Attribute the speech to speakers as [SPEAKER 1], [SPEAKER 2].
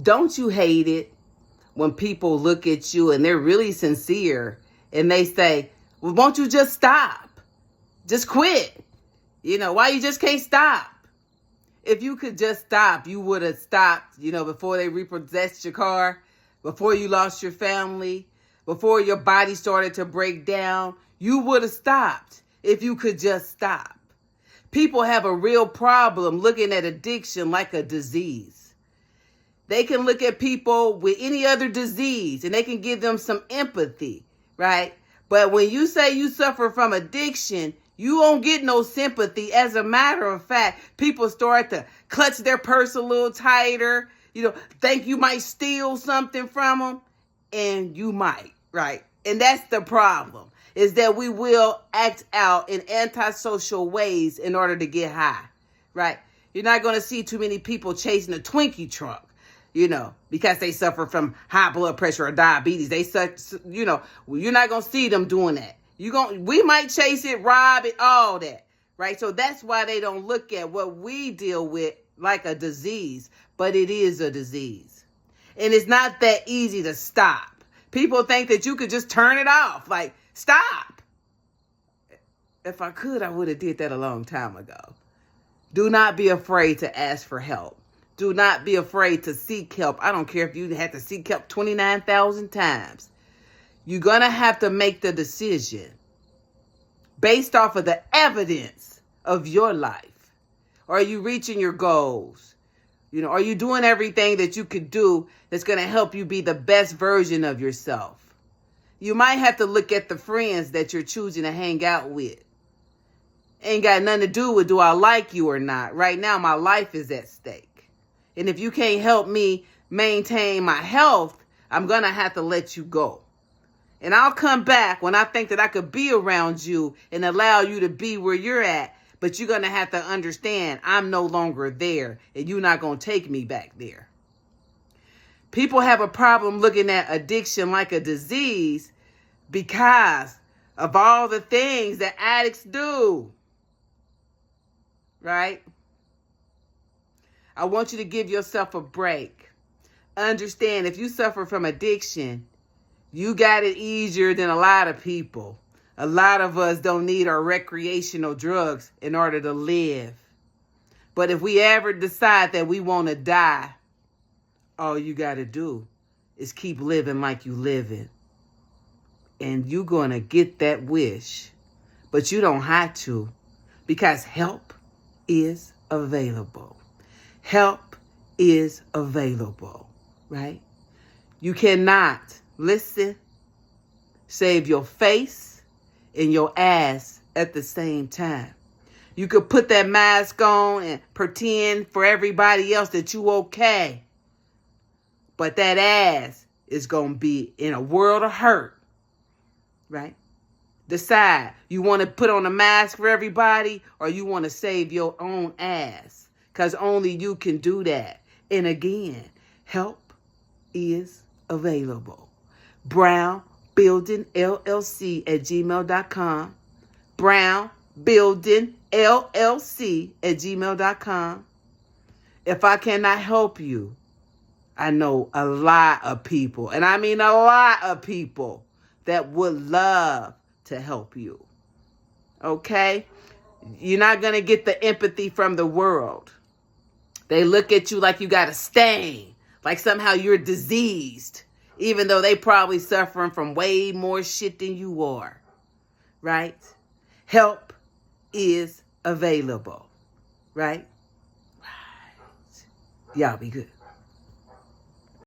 [SPEAKER 1] Don't you hate it when people look at you and they're really sincere and they say, well, won't you just stop? Just quit. Why you just can't stop? If you could just stop, you would have stopped, before they repossessed your car, before you lost your family, before your body started to break down. You would have stopped if you could just stop. People have a real problem looking at addiction like a disease. They can look at people with any other disease and they can give them some empathy, right? But when you say you suffer from addiction, you won't get no sympathy. As a matter of fact, people start to clutch their purse a little tighter, think you might steal something from them, and you might, right? And that's the problem, is that we will act out in antisocial ways in order to get high, right? You're not going to see too many people chasing a Twinkie truck, because they suffer from high blood pressure or diabetes. You're not going to see them doing that. We might chase it, rob it, all that, right? So that's why they don't look at what we deal with like a disease, but it is a disease. And it's not that easy to stop. People think that you could just turn it off, like, stop. If I could, I would have did that a long time ago. Do not be afraid to ask for help. Do not be afraid to seek help. I don't care if you had to seek help 29,000 times. You're going to have to make the decision based off of the evidence of your life. Are you reaching your goals? Are you doing everything that you could do that's going to help you be the best version of yourself? You might have to look at the friends that you're choosing to hang out with. Ain't got nothing to do with do I like you or not. Right now, my life is at stake. And if you can't help me maintain my health, I'm going to have to let you go. And I'll come back when I think that I could be around you and allow you to be where you're at. But you're going to have to understand I'm no longer there and you're not going to take me back there. People have a problem looking at addiction like a disease because of all the things that addicts do. Right? I want you to give yourself a break. Understand, if you suffer from addiction, you got it easier than a lot of people. A lot of us don't need our recreational drugs in order to live. But if we ever decide that we want to die, all you got to do is keep living like you living. And you're going to get that wish. But you don't have to, because help is available. Help is available, right? You cannot, listen, save your face and your ass at the same time. You could put that mask on and pretend for everybody else that you okay. But that ass is going to be in a world of hurt, right? Decide, you want to put on a mask for everybody or you want to save your own ass, because only you can do that. And again, help is available. Brown Building LLC at gmail.com. Brown Building LLC at gmail.com. If I cannot help you, I know a lot of people, and I mean a lot of people, that would love to help you. Okay? You're not going to get the empathy from the world. They look at you like you got a stain, like somehow you're diseased, even though they probably suffering from way more shit than you are. Right? Help is available. Right? Right. Y'all be good.